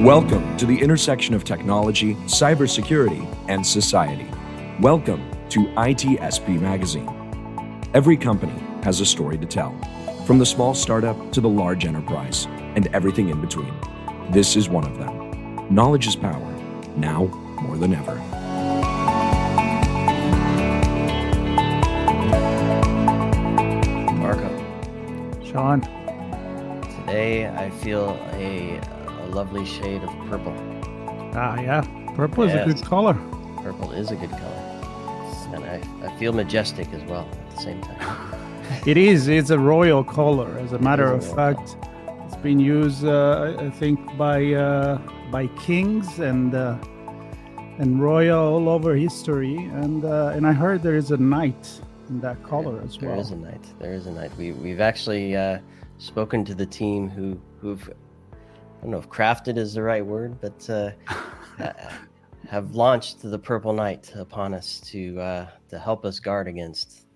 Welcome to the intersection of technology, cybersecurity, and society. Welcome to ITSPmagazine. Every company has a story to tell, from the small startup to the large enterprise, and everything in between. This is one of them. Knowledge is power, now more than ever. Marco. Sean. Today I feel a lovely shade of purple. Yeah. Purple is a good color. Purple is a good color. And I feel majestic as well at the same time. It is. It's a royal color. As a matter of fact, it's been used, I think, by kings and royal all over history. And I heard there is a knight in that color as well. There is a knight. We've actually spoken to the team who've, I don't know if crafted is the right word, but have launched the Purple Knight upon us to help us guard against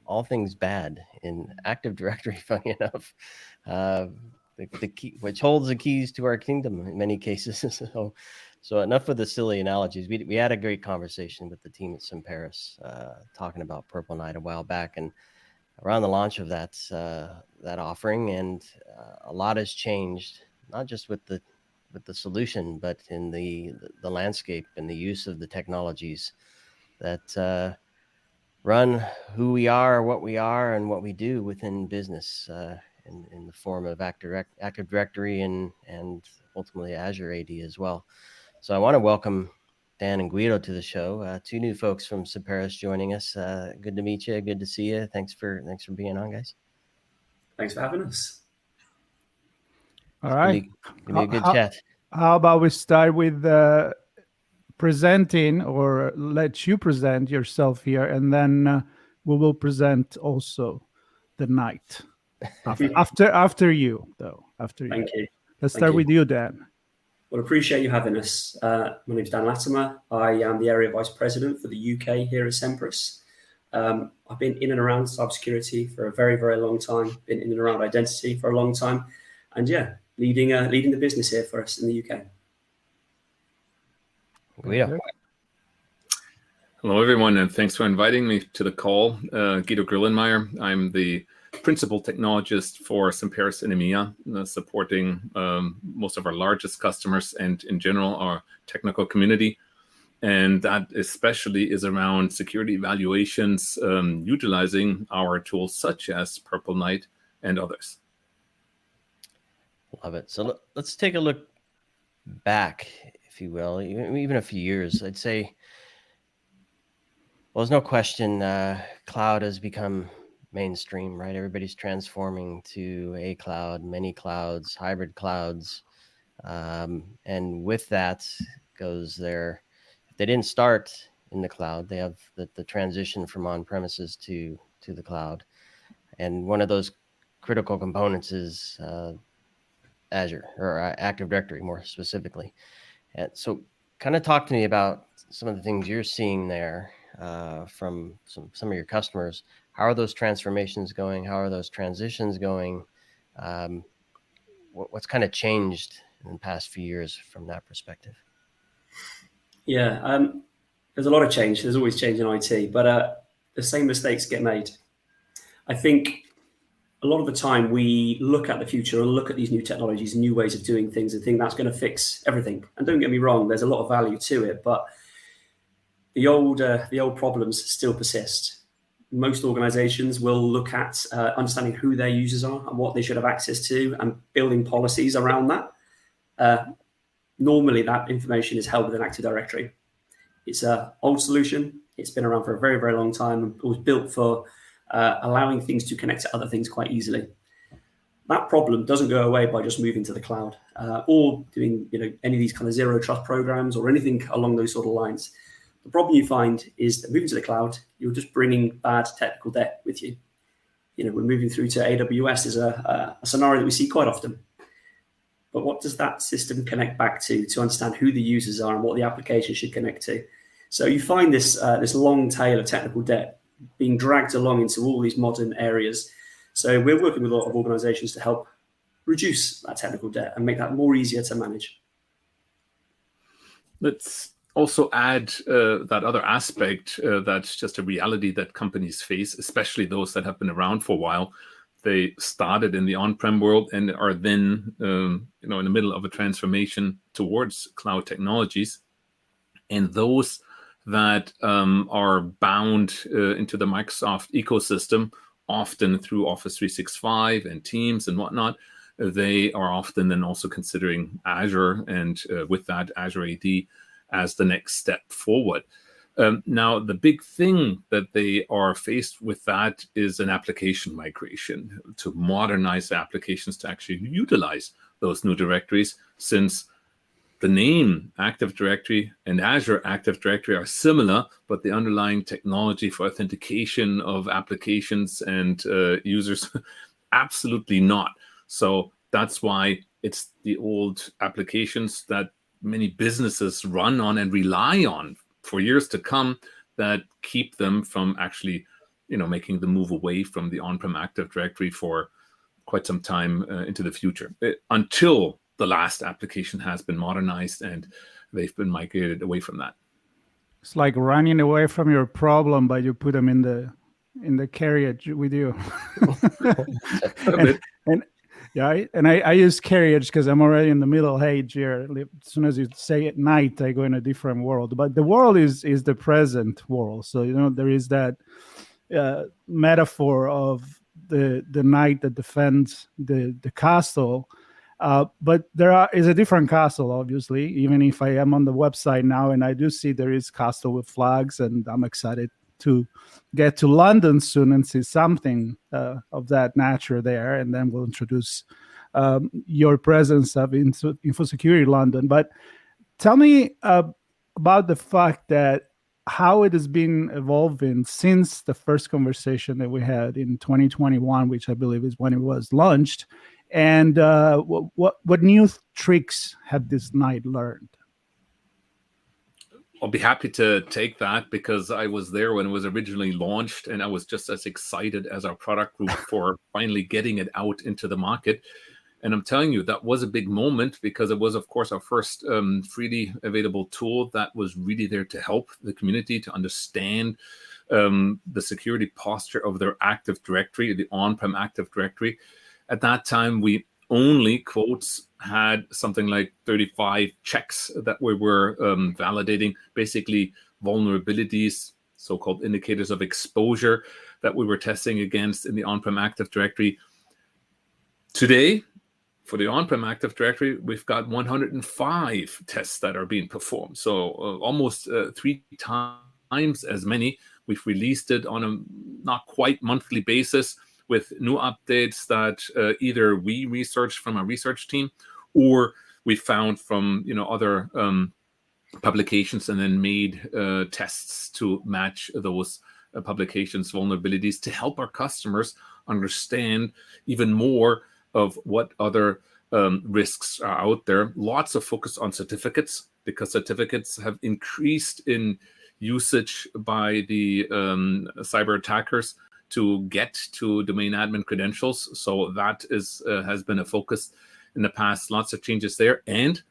all things bad in Active Directory, funny enough, the key, which holds the keys to our kingdom in many cases. So enough with the silly analogies. We had a great conversation with the team at Semperis talking about Purple Knight a while back, and around the launch of that offering, and a lot has changed, not just with the solution, but in the landscape and the use of the technologies that run who we are, what we are, and what we do within business in the form of Active Directory and ultimately Azure AD as well. So I want to welcome Dan and Guido to the show. Two new folks from Semperis joining us. Good to meet you. Good to see you. Thanks for being on, guys. Thanks for having us. All right. Gonna be a good chat. How about we start with presenting, or let you present yourself here, and then we will present also the knight. after you, though. Thank you. Let's start with you, Dan. Well, appreciate you having us. My name is Dan Lattimer. I am the Area Vice President for the UK here at Semperis. I've been in and around cybersecurity for a very, very long time, been in and around identity for a long time, and leading the business here for us in the UK. Guido. Hello, everyone, and thanks for inviting me to the call. Guido Grillenmeier. I'm the principal technologist for Semperis in EMEA, supporting most of our largest customers and, in general, our technical community. And that especially is around security evaluations, utilizing our tools such as Purple Knight and others. Love it. So let's take a look back, if you will, even a few years. I'd say, well, there's no question cloud has become mainstream, right? Everybody's transforming to a cloud, many clouds, hybrid clouds. And with that goes if they didn't start in the cloud, they have the transition from on-premises to the cloud. And one of those critical components is Azure, or Active Directory more specifically. And so kind of talk to me about some of the things you're seeing there from some of your customers. How are those transformations going? How are those transitions going? What's kind of changed in the past few years from that perspective? Yeah, there's a lot of change. There's always change in IT, but the same mistakes get made. I think a lot of the time we look at the future and look at these new technologies, new ways of doing things, and think that's going to fix everything. And don't get me wrong, there's a lot of value to it, but the old problems still persist. Most organizations will look at understanding who their users are and what they should have access to, and building policies around that. Normally, that information is held within Active Directory. It's an old solution. It's been around for a very, very long time. It was built for allowing things to connect to other things quite easily. That problem doesn't go away by just moving to the cloud or doing any of these kind of zero trust programs or anything along those sort of lines. The problem you find is that moving to the cloud, you're just bringing bad technical debt with you. We're moving through to AWS is a scenario that we see quite often. But what does that system connect back to understand who the users are and what the application should connect to? So you find this long tail of technical debt being dragged along into all these modern areas. So we're working with a lot of organizations to help reduce that technical debt and make that more easier to manage. let's also add that other aspect that's just a reality that companies face, especially those that have been around for a while. They started in the on-prem world and are then in the middle of a transformation towards cloud technologies. And those that are bound into the Microsoft ecosystem, often through Office 365 and Teams and whatnot, they are often then also considering Azure, and with that Azure AD as the next step forward. Now, the big thing that they are faced with that is an application migration to modernize the applications to actually utilize those new directories, since the name Active Directory and Azure Active Directory are similar, but the underlying technology for authentication of applications and users, absolutely not. So that's why it's the old applications that many businesses run on and rely on for years to come that keep them from actually, making the move away from the on-prem Active Directory for quite some time into the future, until the last application has been modernized and they've been migrated away from that. It's like running away from your problem, but you put them in the carriage with you. I use carriage because I'm already in the middle age here. As soon as you say at night, I go in a different world. But the world is the present world. So there is that metaphor of the knight that defends the castle. But there is a different castle, obviously, even if I am on the website now and I do see there is castle with flags, and I'm excited to get to London soon and see something of that nature there. And then we'll introduce your presence of InfoSecurity London. But tell me about the fact that how it has been evolving since the first conversation that we had in 2021, which I believe is when it was launched. And what new tricks have this knight learned? I'll be happy to take that, because I was there when it was originally launched, and I was just as excited as our product group for finally getting it out into the market. And I'm telling you, that was a big moment, because it was, of course, our first freely available tool that was really there to help the community to understand the security posture of their Active Directory, the on-prem Active Directory. At that time, we only, quotes, had something like 35 checks that we were validating, basically vulnerabilities, so-called indicators of exposure that we were testing against in the on-prem Active Directory. Today, for the on-prem Active Directory, we've got 105 tests that are being performed. So almost 3 times as many. We've released it on a not quite monthly basis, with new updates that either we researched from our research team, or we found from other publications, and then made tests to match those publications' vulnerabilities to help our customers understand even more of what other risks are out there. Lots of focus on certificates, because certificates have increased in usage by the cyber attackers to get to domain admin credentials. So that has been a focus in the past. Lots of changes there. And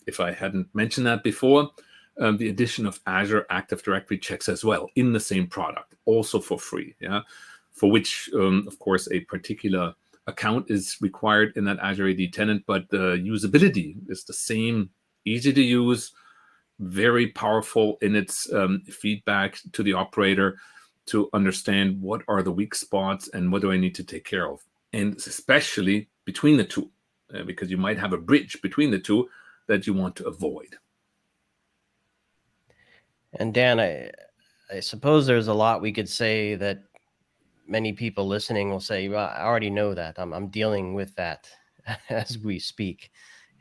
if I hadn't mentioned that before, the addition of Azure Active Directory checks as well in the same product, also for free, for which, of course, a particular account is required in that Azure AD tenant, but the usability is the same, easy to use, very powerful in its feedback to the operator, to understand what are the weak spots and what do I need to take care of. And especially between the two, because you might have a bridge between the two that you want to avoid. And Dan, I suppose there's a lot we could say that many people listening will say, well, I already know that. I'm dealing with that as we speak.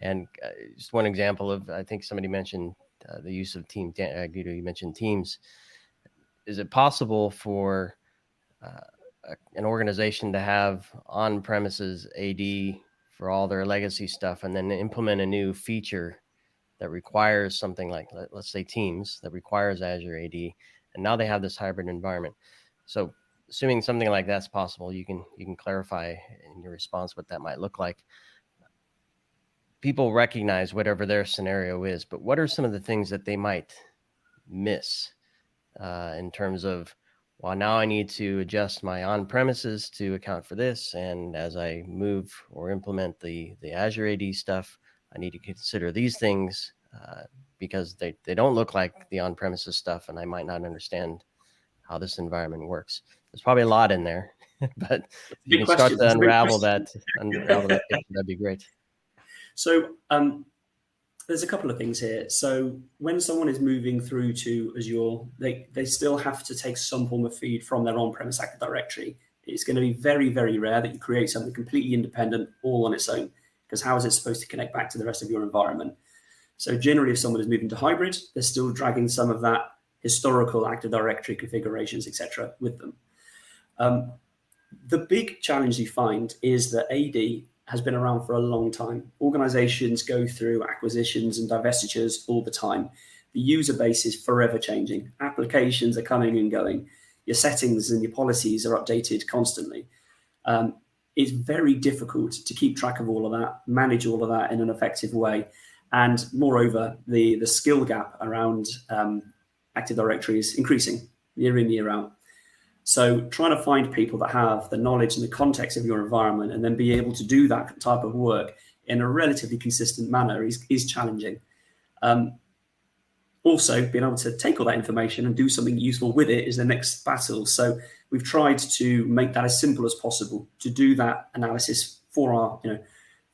And just one example of, I think somebody mentioned the use of Teams. Guido, you mentioned Teams. Is it possible for an organization to have on-premises AD for all their legacy stuff, and then implement a new feature that requires something like, let's say Teams, that requires Azure AD, and now they have this hybrid environment? So assuming something like that's possible, you can clarify in your response what that might look like. people recognize whatever their scenario is, but what are some of the things that they might miss in terms of, well, now I need to adjust my on-premises to account for this, and as I move or implement the Azure AD stuff, I need to consider these things because they don't look like the on-premises stuff, and I might not understand how this environment works. There's probably a lot in there, but if you can start to unravel that, that'd be great. So there's a couple of things here. So when someone is moving through to Azure, they still have to take some form of feed from their on-premise Active Directory. It's going to be very, very rare that you create something completely independent all on its own, because how is it supposed to connect back to the rest of your environment? So generally, if someone is moving to hybrid, they're still dragging some of that historical Active Directory configurations, etc., with them. The big challenge you find is that AD has been around for a long time. Organizations go through acquisitions and divestitures all the time. The user base is forever changing. Applications are coming and going. Your settings and your policies are updated constantly. It's very difficult to keep track of all of that, manage all of that in an effective way. And moreover, the skill gap around Active Directory is increasing year in, year out. So trying to find people that have the knowledge and the context of your environment and then be able to do that type of work in a relatively consistent manner is challenging. Also, being able to take all that information and do something useful with it is the next battle. So we've tried to make that as simple as possible, to do that analysis for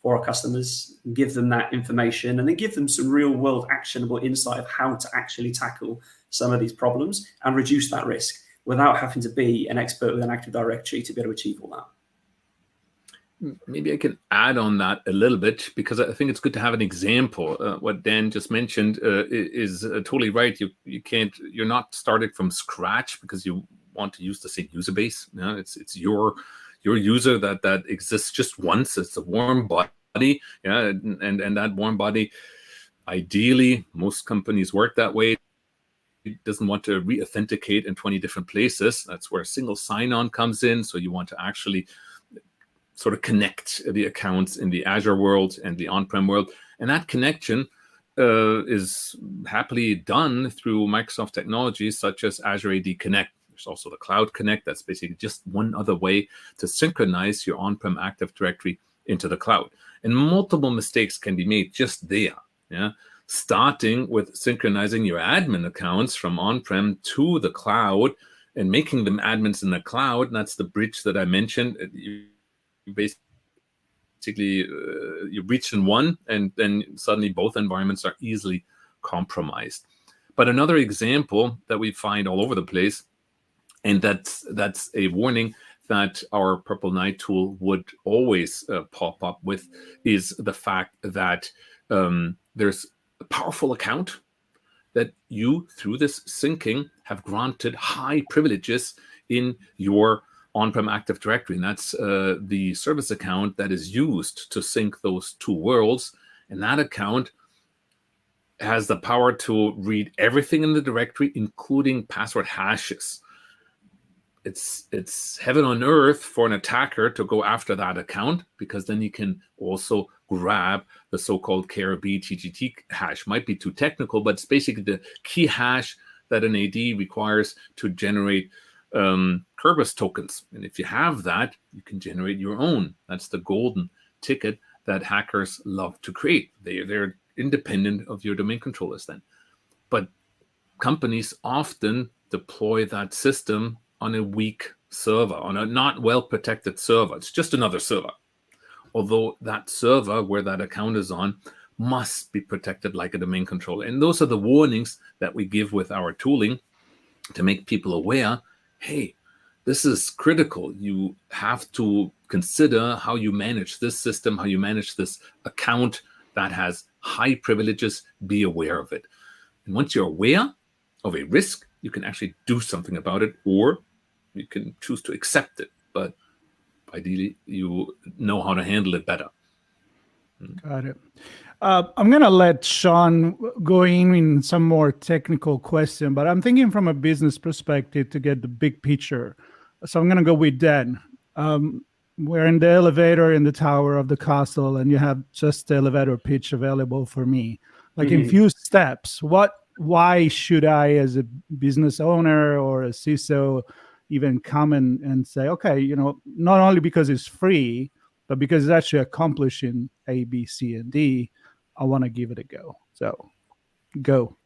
our customers, give them that information, and then give them some real world actionable insight of how to actually tackle some of these problems and reduce that risk, without having to be an expert with an Active Directory to be able to achieve all that. Maybe I can add on that a little bit, because I think it's good to have an example. What Dan just mentioned is totally right. You're not started from scratch because you want to use the same user base. You know, it's your user that exists just once. It's a warm body, yeah, and that warm body, ideally, most companies work that way. Doesn't want to re-authenticate in 20 different places. That's where single sign-on comes in. So you want to actually sort of connect the accounts in the Azure world and the on-prem world. And that connection is happily done through Microsoft technologies such as Azure AD Connect. There's also the Cloud Connect. That's basically just one other way to synchronize your on-prem Active Directory into the cloud. And multiple mistakes can be made just there. Yeah. Starting with synchronizing your admin accounts from on-prem to the cloud and making them admins in the cloud. And that's the bridge that I mentioned. You basically, you reach in one, and then suddenly both environments are easily compromised. But another example that we find all over the place, and that's a warning that our Purple Knight tool would always pop up with, is the fact that there's a powerful account that you, through this syncing, have granted high privileges in your on-prem Active Directory. And that's the service account that is used to sync those two worlds. And that account has the power to read everything in the directory, including password hashes. It's heaven on earth for an attacker to go after that account, because then you can also grab the so-called KRB TGT hash. Might be too technical, but it's basically the key hash that an AD requires to generate Kerberos tokens. And if you have that, you can generate your own. That's the golden ticket that hackers love to create. They're independent of your domain controllers then. But companies often deploy that system on a weak server, on a not well-protected server. It's just another server. Although that server where that account is on must be protected like a domain controller. And those are the warnings that we give with our tooling to make people aware, hey, this is critical. You have to consider how you manage this system, how you manage this account that has high privileges. Be aware of it. And once you're aware of a risk, you can actually do something about it, or you can choose to accept it. But ideally, you know how to handle it better. Got it. I'm going to let Sean go in some more technical question, but I'm thinking from a business perspective to get the big picture. So I'm going to go with Dan. we're in the elevator in the tower of the castle, and you have just the elevator pitch available for me. Like in few steps, why should I, as a business owner or a CISO, even come and say, okay, not only because it's free, but because it's actually accomplishing A, B, C, and D, I want to give it a go. So go.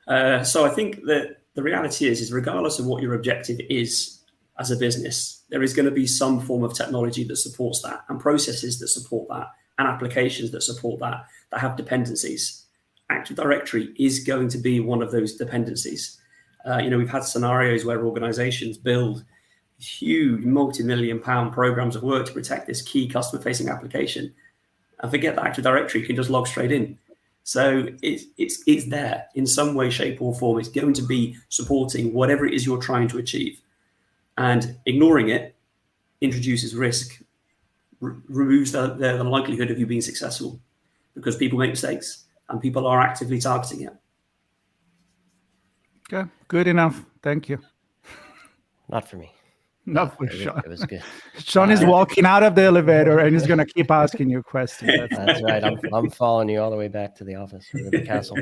So I think that the reality is regardless of what your objective is as a business, there is going to be some form of technology that supports that, and processes that support that, and applications that support that have dependencies. Active Directory is going to be one of those dependencies. We've had scenarios where organizations build huge multi-million-pound programs of work to protect this key customer-facing application, and forget that Active Directory can just log straight in. So it's there in some way, shape, or form. It's going to be supporting whatever it is you're trying to achieve. And ignoring it introduces risk, removes the likelihood of you being successful, because people make mistakes and people are actively targeting it. Okay, good enough. Thank you. Not for me. Not for Sean. It was good. Sean is walking out of the elevator and he's going to keep asking you questions. That's right. I'm following you all the way back to the office or the castle.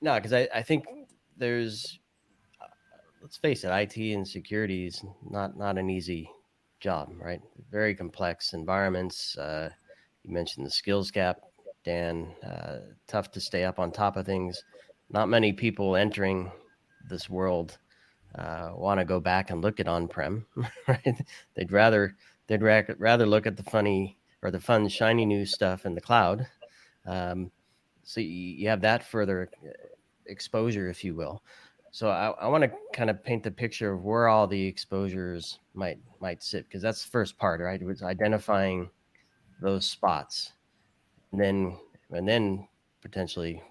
No, because I think there's, let's face it, IT and security is not an easy job, right? Very complex environments. You mentioned the skills gap, Dan. Tough to stay up on top of things. Not many people entering this world want to go back and look at on-prem, right? They'd rather look at the funny or the fun, shiny new stuff in the cloud. So you have that further exposure, if you will. So I want to kind of paint the picture of where all the exposures might sit, because that's the first part, right? It's identifying those spots, and then potentially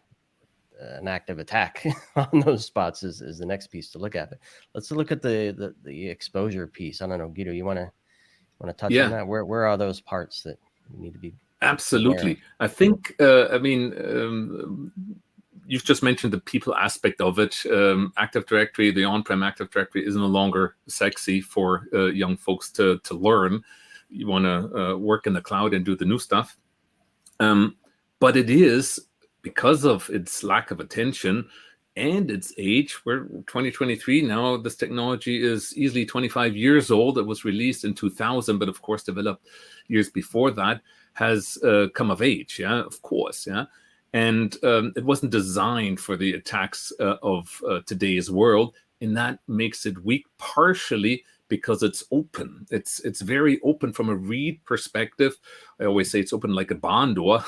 an active attack on those spots is the next piece to look at. But let's look at the exposure piece. I don't know, Guido, you want to touch on that? Where are those parts that need to be? Absolutely. I think, you've just mentioned the people aspect of it. Active Directory, the on-prem Active Directory is no longer sexy for young folks to learn. You want to work in the cloud and do the new stuff. But it is, because of its lack of attention and its age, we're 2023 now, this technology is easily 25 years old. It was released in 2000, but of course developed years before that, has come of age, of course, and it wasn't designed for the attacks of today's world, and that makes it weak partially because it's open. It's very open from a read perspective. I always say it's open like a barn door,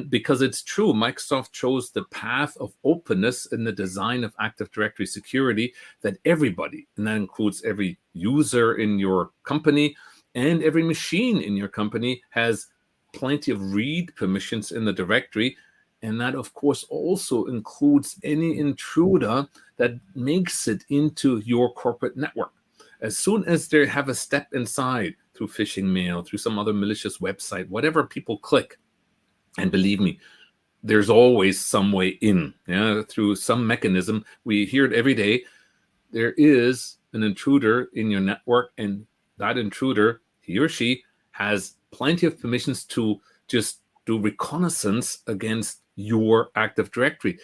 because it's true. Microsoft chose the path of openness in the design of Active Directory security, that everybody, and that includes every user in your company and every machine in your company, has plenty of read permissions in the directory. And that, of course, also includes any intruder that makes it into your corporate network. As soon as they have a step inside through phishing mail, through some other malicious website, whatever people click, and believe me, there's always some way in, through some mechanism. We hear it every day. There is an intruder in your network, and that intruder, he or she, has plenty of permissions to just do reconnaissance against your Active Directory.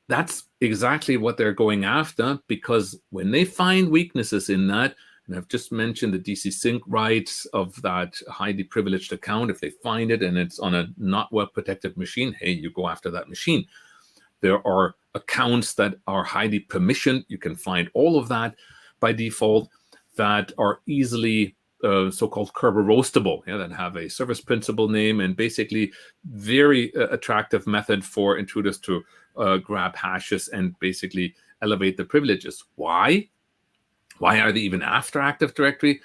That's exactly what they're going after, because when they find weaknesses in that, and I've just mentioned the DC sync rights of that highly privileged account, if they find it and it's on a not well-protected machine, hey, you go after that machine. There are accounts that are highly permissioned. You can find all of that by default, that are easily so-called Kerber roastable, that have a service principal name, and basically very attractive method for intruders to grab hashes and basically elevate the privileges. Why? Why are they even after Active Directory?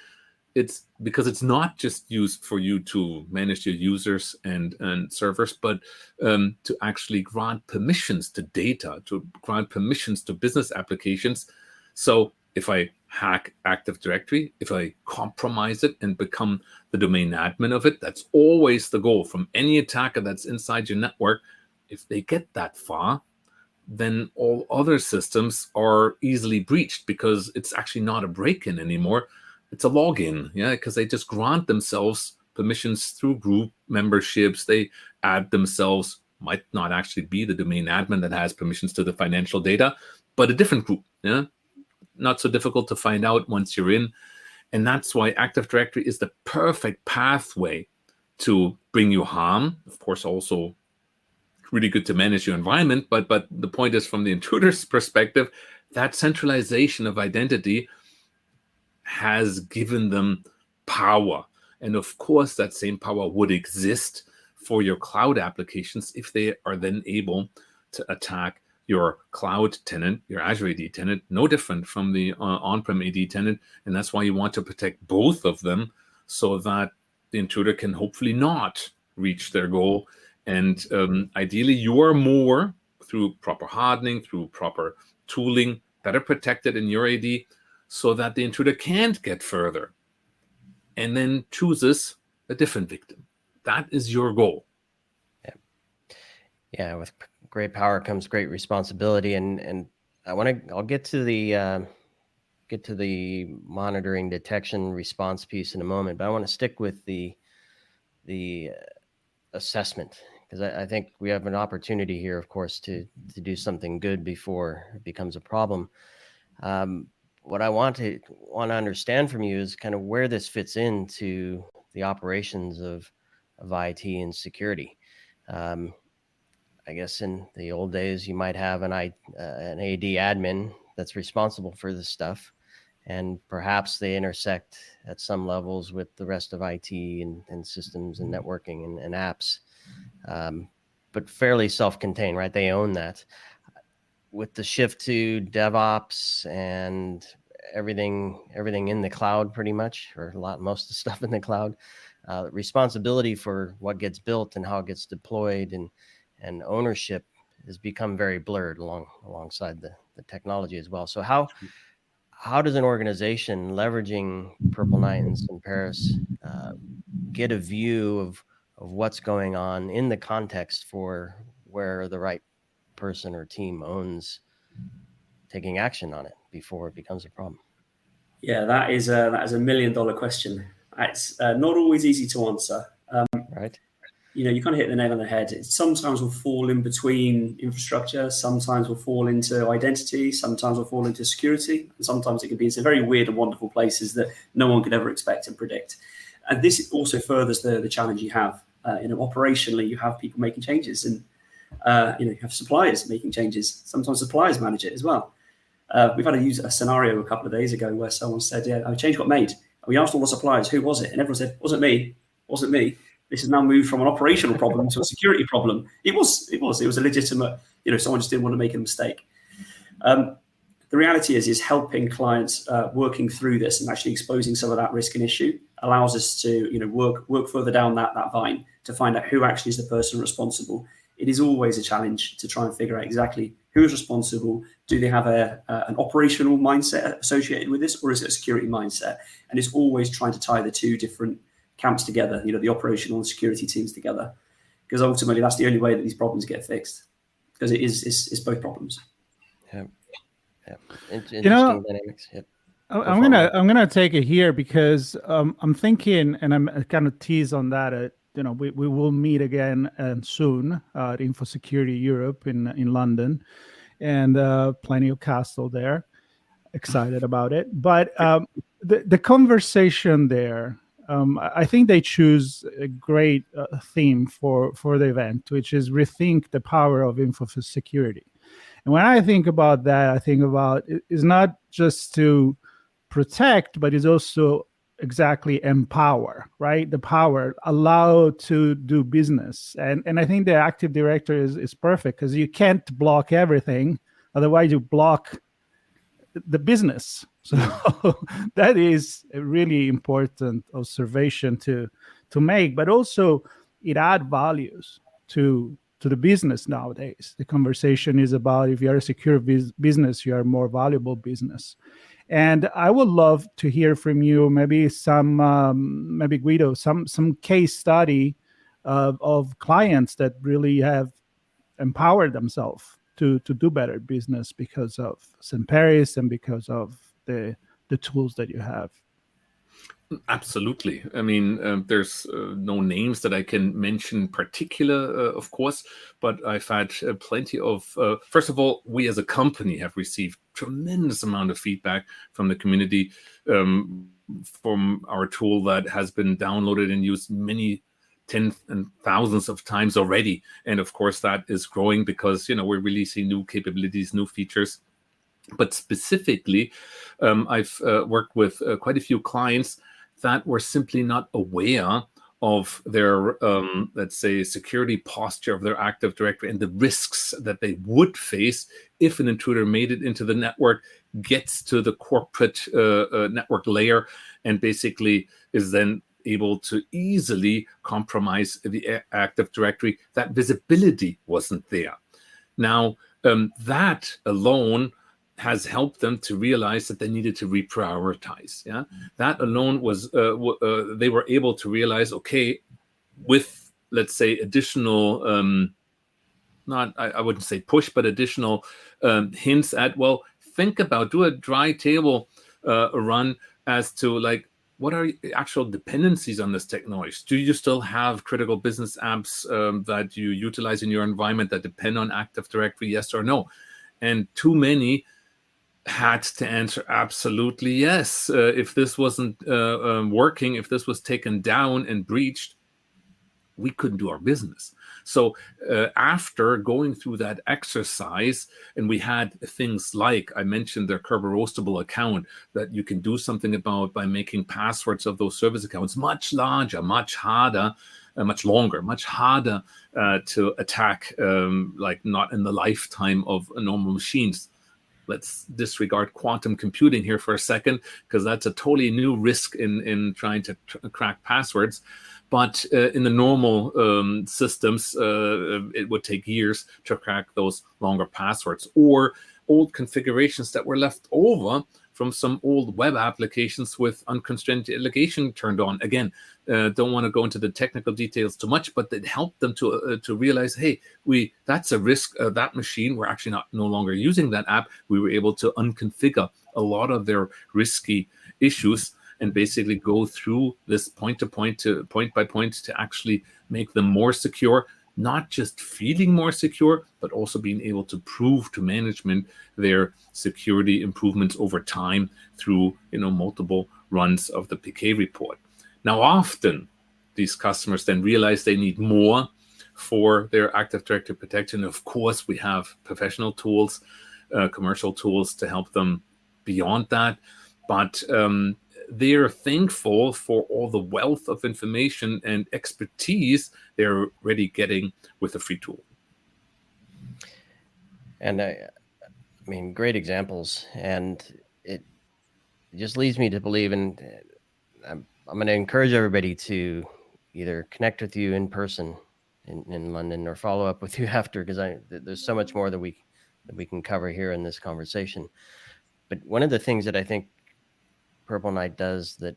It's because it's not just used for you to manage your users and servers, but to actually grant permissions to data, to grant permissions to business applications. So if I hack Active Directory, if I compromise it and become the domain admin of it, that's always the goal from any attacker that's inside your network. If they get that far, then all other systems are easily breached, because it's actually not a break-in anymore. it's a login, yeah, because they just grant themselves permissions through group memberships. They add themselves, might not actually be the domain admin that has permissions to the financial data, but a different group, yeah, not so difficult to find out once you're in. And that's why Active Directory is the perfect pathway to bring you harm. Of course, also really good to manage your environment, but the point is, from the intruder's perspective, that centralization of identity has given them power. And of course, that same power would exist for your cloud applications if they are then able to attack your cloud tenant, your Azure AD tenant, no different from the on-prem AD tenant. And that's why you want to protect both of them, so that the intruder can hopefully not reach their goal. And ideally, you are more, through proper hardening, through proper tooling, better protected in your AD, so that the intruder can't get further and then chooses a different victim. That is your goal. Yeah, with great power comes great responsibility, and I'll get to the monitoring, detection, response piece in a moment, but I want to stick with the assessment, because I think we have an opportunity here, of course, to do something good before it becomes a problem. What I want to understand from you is kind of where this fits into the operations of IT and security. I guess in the old days, you might have an AD admin that's responsible for this stuff, and perhaps they intersect at some levels with the rest of IT and systems and networking and apps, but fairly self-contained, right? They own that. With the shift to DevOps and everything in the cloud, pretty much, or most of the stuff in the cloud, responsibility for what gets built and how it gets deployed and ownership has become very blurred alongside the technology as well. So how does an organization leveraging Purple Knight and Semperis get a view of what's going on in the context for where the right person or team owns taking action on it before it becomes a problem? Yeah, that is a $1 million question. It's not always easy to answer. Right. You kind of hit the nail on the head. It sometimes will fall in between infrastructure, sometimes will fall into identity, sometimes will fall into security, and sometimes it can be into very weird and wonderful places that no one could ever expect and predict. And this also furthers the challenge you have. Operationally, you have people making changes, and you have suppliers making changes. Sometimes suppliers manage it as well. We've had a scenario a couple of days ago where someone said, "Yeah, a change got made." And we asked all the suppliers, "Who was it?" And everyone said, "Wasn't me. Wasn't me." This has now moved from an operational problem to a security problem. It was a legitimate, someone just didn't want to make a mistake. The reality is helping clients working through this and actually exposing some of that risk and issue allows us to, work further down that vine to find out who actually is the person responsible. It is always a challenge to try and figure out exactly who is responsible. Do they have an operational mindset associated with this, or is it a security mindset? And it's always trying to tie the two different camps together, the operational and security teams together, because ultimately that's the only way that these problems get fixed, because it's both problems. Yeah. Interesting dynamics. Yep. I'm gonna take it here because I'm thinking, and I'm kind of tease on that. We will meet again soon at Info Security Europe in London, and plenty of castle there. Excited about it, but the conversation there. I think they choose a great theme for the event, which is rethink the power of info security. And when I think about that, I think about it's not just to protect, but it's also exactly empower, right? The power, allow to do business. And I think the Active Directory is perfect, because you can't block everything. Otherwise, you block the business. So that is a really important observation to make, but also it adds values to the business nowadays. The conversation is about, if you're a secure business, you are a more valuable business. And I would love to hear from you, maybe maybe Guido, some case study of clients that really have empowered themselves to do better business because of Semperis and because of the tools that you have. Absolutely. I mean, there's no names that I can mention particular, of course, but I've had plenty of, first of all, we as a company have received tremendous amount of feedback from the community, from our tool that has been downloaded and used many tens and thousands of times already. And of course, that is growing because, we're releasing new capabilities, new features. But specifically, I've worked with quite a few clients that were simply not aware of their, let's say, security posture of their Active Directory and the risks that they would face if an intruder made it into the network, gets to the corporate network layer, and basically is then able to easily compromise the Active Directory. That visibility wasn't there. Now, that alone has helped them to realize that they needed to reprioritize. Yeah, that alone was they were able to realize, okay, with, let's say, additional not I wouldn't say push, but additional hints at, well, think about, do a dry table run as to like, what are the actual dependencies on this technology? Do you still have critical business apps that you utilize in your environment that depend on Active Directory, yes or no? And too many had to answer absolutely yes. If this wasn't working, if this was taken down and breached, we couldn't do our business. So after going through that exercise, and we had things like, I mentioned their Kerber roastable account that you can do something about by making passwords of those service accounts much larger, much harder, much longer, much harder to attack, like not in the lifetime of normal machines. Let's disregard quantum computing here for a second, because that's a totally new risk in trying to crack passwords. But in the normal systems, it would take years to crack those longer passwords, or old configurations that were left over from some old web applications with unconstrained delegation turned on. Again, don't want to go into the technical details too much, but it helped them to realize, hey, that's a risk. That machine, we're actually no longer using that app. We were able to unconfigure a lot of their risky issues and basically go through this point by point to actually make them more secure, not just feeling more secure, but also being able to prove to management their security improvements over time through, multiple runs of the PK report. Now, often these customers then realize they need more for their Active Directory protection. Of course, we have professional tools, commercial tools to help them beyond that. But they're thankful for all the wealth of information and expertise they're already getting with a free tool. And I mean, great examples. And it just leads me to believe, and I'm going to encourage everybody to either connect with you in person in London or follow up with you after, because there's so much more that we can cover here in this conversation. But one of the things that I think Purple Knight does that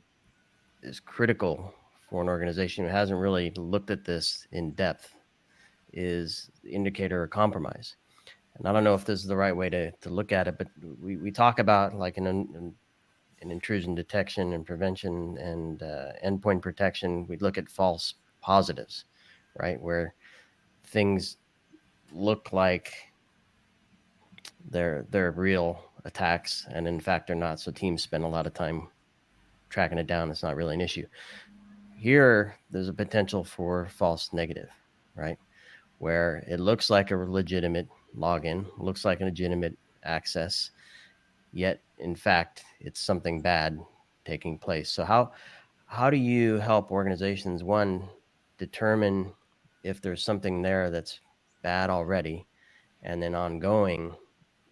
is critical for an organization who hasn't really looked at this in depth is the indicator of compromise. And I don't know if this is the right way to look at it, but we talk about like an intrusion detection and prevention and endpoint protection. We look at false positives, right? Where things look like they're real attacks, and in fact they're not. So teams spend a lot of time tracking it down. It's not really an issue. Here, there's a potential for false negative, right? Where it looks like a legitimate login, looks like a legitimate access, yet in fact it's something bad taking place. So how do you help organizations, one, determine if there's something there that's bad already, and then ongoing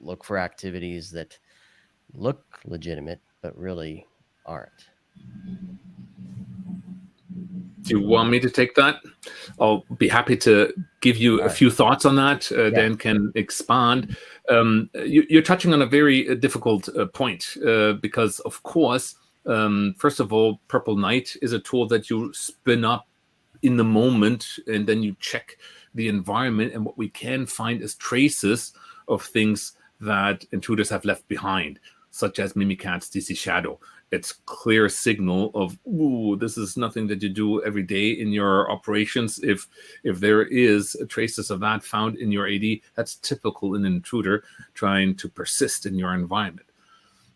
look for activities that look legitimate but really aren't? Do you want me to take that? I'll be happy to give you a few thoughts on that. Dan can expand. You're touching on a very difficult point because, of course, first of all, Purple Knight is a tool that you spin up in the moment, and then you check the environment, and what we can find is traces of things that intruders have left behind, such as Mimikatz DC Shadow. it's clear signal of, ooh, this is nothing that you do every day in your operations. If there is traces of that found in your AD, that's typical in an intruder trying to persist in your environment.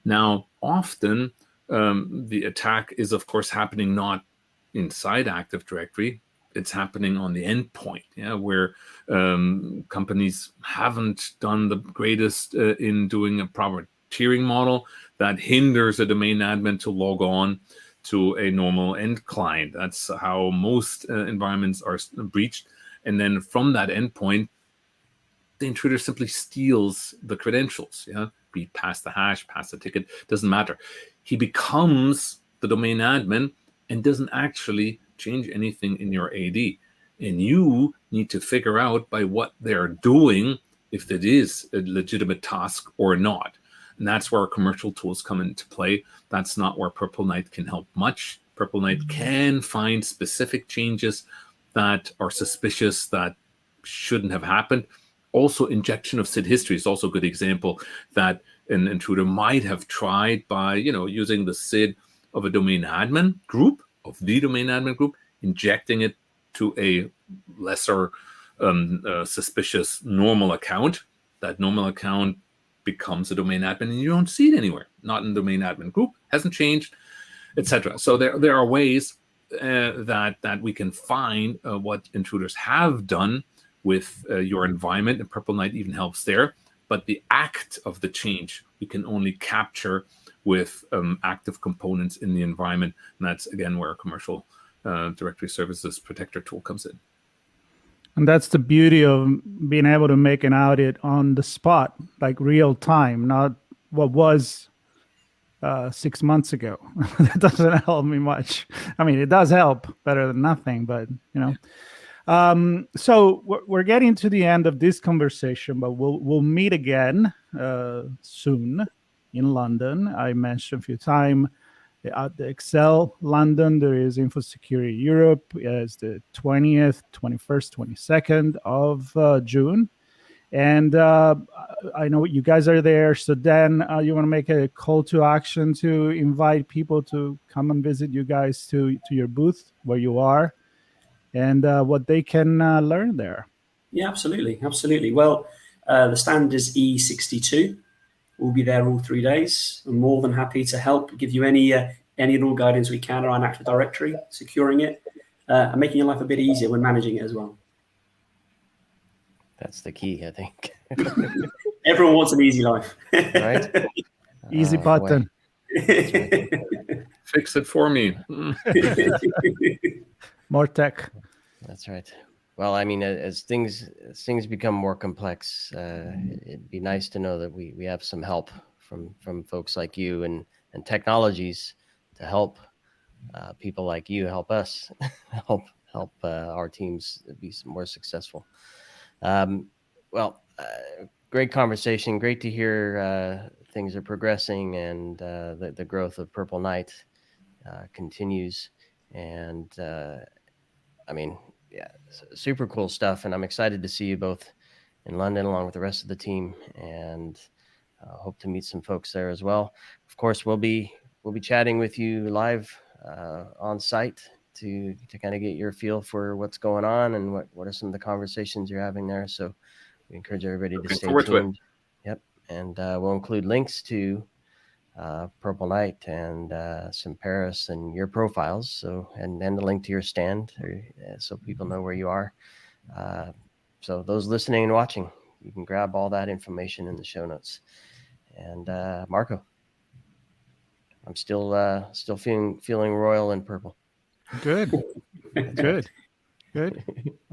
Now, often the attack is, of course, happening not inside Active Directory. It's happening on the endpoint, where companies haven't done the greatest in doing a proper tiering model that hinders a domain admin to log on to a normal end client. That's how most environments are breached. And then from that endpoint, the intruder simply steals the credentials, be it past the hash, past the ticket, doesn't matter. He becomes the domain admin and doesn't actually change anything in your AD. And you need to figure out by what they're doing if it is a legitimate task or not. And that's where our commercial tools come into play. That's not where Purple Knight can help much. Purple Knight can find specific changes that are suspicious, that shouldn't have happened. Also, injection of SID history is also a good example that an intruder might have tried by, using the SID of a domain admin group, of the domain admin group, injecting it to a lesser suspicious normal account. That normal account becomes a domain admin and you don't see it anywhere. Not in the domain admin group, hasn't changed, etc. So there are ways that we can find what intruders have done with your environment, and Purple Knight even helps there. But the act of the change we can only capture with active components in the environment, and that's again where a commercial directory services protector tool comes in. And that's the beauty of being able to make an audit on the spot, like real time, not what was 6 months ago. That doesn't help me much. I mean, it does help, better than nothing, but So we're getting to the end of this conversation, but we'll meet again soon in London. I mentioned a few times at the Excel London, there is InfoSecurity Europe. It's the 20th, 21st, 22nd of June. And I know you guys are there. So then you want to make a call to action to invite people to come and visit you guys to your booth where you are, and what they can learn there. Yeah, absolutely. Absolutely. Well, the stand is E62. We'll be there all 3 days. I'm more than happy to help, give you any and all guidance we can around Active Directory, securing it, and making your life a bit easier when managing it as well. That's the key, I think. Everyone wants an easy life. Right? Easy button. Fix it for me. More tech. That's right. Well, I mean, as things become more complex, it'd be nice to know that we have some help from folks like you and technologies to help people like you help us help our teams be more successful. Great conversation. Great to hear things are progressing and the growth of Purple Knight continues. And super cool stuff. And I'm excited to see you both in London along with the rest of the team, and hope to meet some folks there as well. Of course, we'll be chatting with you live on site to kind of get your feel for what's going on and what are some of the conversations you're having there. So we encourage everybody to stay tuned. Yep. And we'll include links to Purple Knight and Semperis and your profiles. So, and the link to your stand so people know where you are. So those listening and watching, you can grab all that information in the show notes. And Marco, I'm still feeling royal and purple. Good.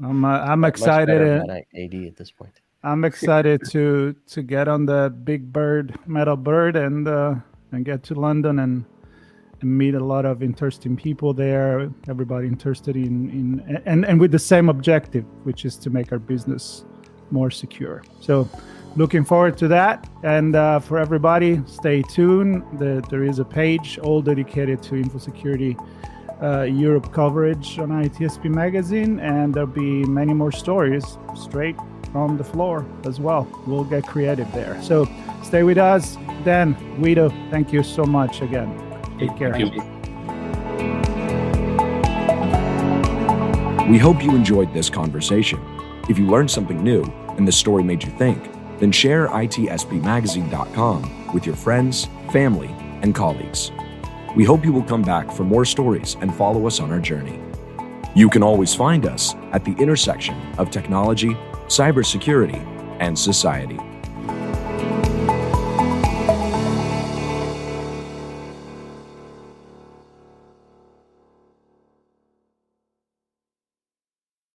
I'm excited. AD at this point. I'm excited to get on the big metal bird, and get to London and meet a lot of interesting people there. Everybody interested in and with the same objective, which is to make our business more secure. So, looking forward to that. And for everybody, stay tuned. There is a page all dedicated to InfoSecurity Europe coverage on ITSPmagazine, and there'll be many more stories straight from the floor as well. We'll get creative there. So stay with us. Dan, Guido, thank you so much again. Take care. Thank you. We hope you enjoyed this conversation. If you learned something new and this story made you think, then share ITSPmagazine.com with your friends, family, and colleagues. We hope you will come back for more stories and follow us on our journey. You can always find us at the intersection of technology, cybersecurity, and society.